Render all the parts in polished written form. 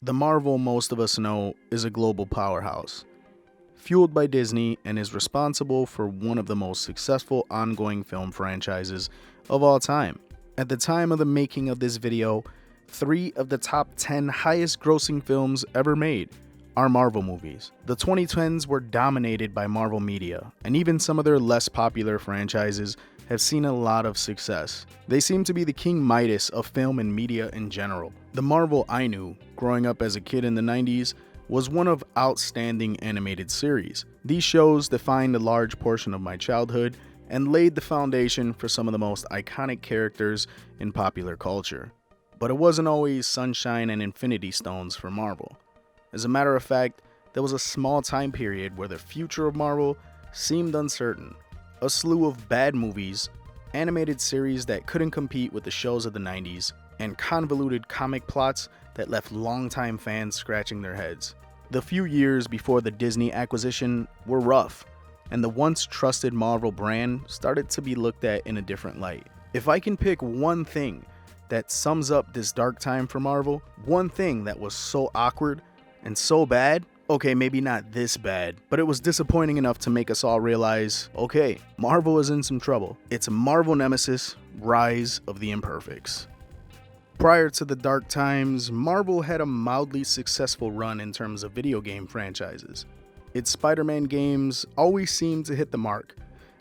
The Marvel most of us know is a global powerhouse, fueled by Disney, and is responsible for one of the most successful ongoing film franchises of all time. At the time of the making of this video, 3 of the top 10 highest grossing films ever made are Marvel movies. The 2010s were dominated by Marvel media, and even some of their less popular franchises have seen a lot of success. They seem to be the King Midas of film and media in general. The Marvel I knew, growing up as a kid in the 90s, was one of outstanding animated series. These shows defined a large portion of my childhood and laid the foundation for some of the most iconic characters in popular culture. But it wasn't always sunshine and infinity stones for Marvel. As a matter of fact, there was a small time period where the future of Marvel seemed uncertain. A slew of bad movies, animated series that couldn't compete with the shows of the 90s, and convoluted comic plots that left longtime fans scratching their heads. The few years before the Disney acquisition were rough, and the once trusted Marvel brand started to be looked at in a different light. If I can pick one thing that sums up this dark time for Marvel, one thing that was so awkward and so bad, okay, maybe not this bad, but it was disappointing enough to make us all realize, okay, Marvel is in some trouble. It's Marvel Nemesis, Rise of the Imperfects. Prior to the dark times, Marvel had a mildly successful run in terms of video game franchises. Its Spider-Man games always seemed to hit the mark,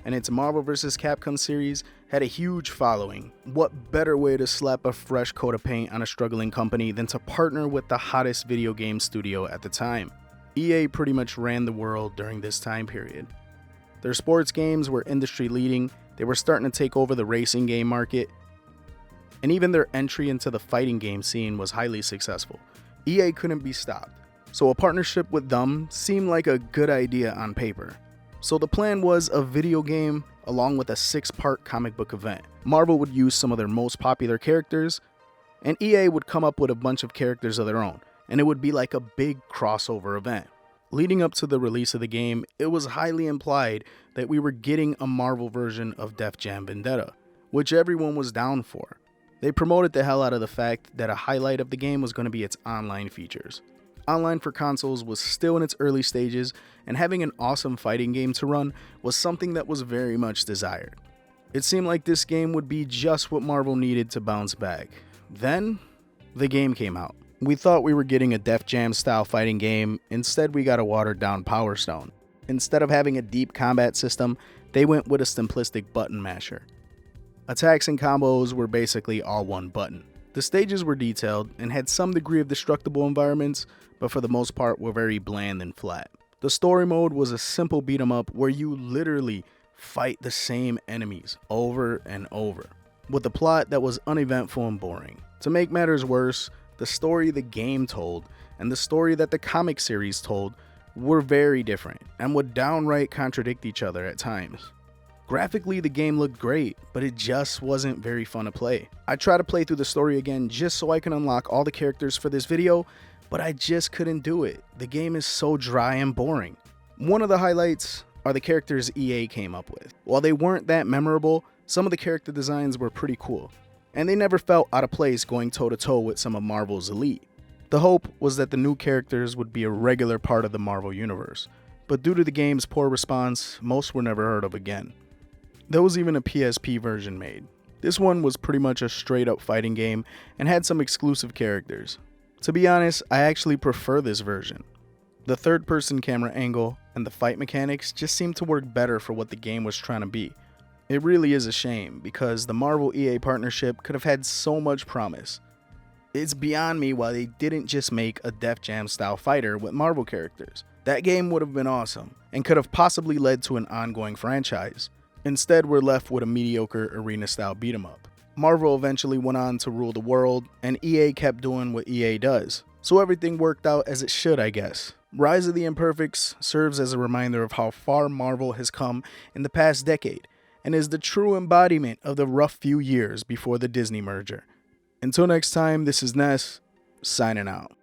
and its Marvel vs. Capcom series had a huge following. What better way to slap a fresh coat of paint on a struggling company than to partner with the hottest video game studio at the time? EA pretty much ran the world during this time period. Their sports games were industry leading, they were starting to take over the racing game market, and even their entry into the fighting game scene was highly successful. EA couldn't be stopped, so a partnership with them seemed like a good idea on paper. So the plan was a video game along with a 6-part comic book event. Marvel would use some of their most popular characters, and EA would come up with a bunch of characters of their own, and it would be like a big crossover event. Leading up to the release of the game, it was highly implied that we were getting a Marvel version of Def Jam Vendetta, which everyone was down for. They promoted the hell out of the fact that a highlight of the game was going to be its online features. Online for consoles was still in its early stages, and having an awesome fighting game to run was something that was very much desired. It seemed like this game would be just what Marvel needed to bounce back. Then, the game came out. We thought we were getting a Def Jam style fighting game, instead we got a watered down Power Stone. Instead of having a deep combat system, they went with a simplistic button masher. Attacks and combos were basically all one button. The stages were detailed and had some degree of destructible environments, but for the most part were very bland and flat. The story mode was a simple beat 'em up where you literally fight the same enemies over and over, with a plot that was uneventful and boring. To make matters worse, the story the game told and the story that the comic series told were very different and would downright contradict each other at times. Graphically, the game looked great, but it just wasn't very fun to play. I tried to play through the story again just so I can unlock all the characters for this video, but I just couldn't do it. The game is so dry and boring. One of the highlights are the characters EA came up with. While they weren't that memorable, some of the character designs were pretty cool, and they never felt out of place going toe-to-toe with some of Marvel's elite. The hope was that the new characters would be a regular part of the Marvel universe, but due to the game's poor response, most were never heard of again. There was even a PSP version made. This one was pretty much a straight up fighting game and had some exclusive characters. To be honest, I actually prefer this version. The third person camera angle and the fight mechanics just seemed to work better for what the game was trying to be. It really is a shame because the Marvel EA partnership could have had so much promise. It's beyond me why they didn't just make a Def Jam style fighter with Marvel characters. That game would have been awesome and could have possibly led to an ongoing franchise. Instead, we're left with a mediocre arena-style beat-em-up. Marvel eventually went on to rule the world, and EA kept doing what EA does. So everything worked out as it should, I guess. Rise of the Imperfects serves as a reminder of how far Marvel has come in the past decade, and is the true embodiment of the rough few years before the Disney merger. Until next time, this is Ness, signing out.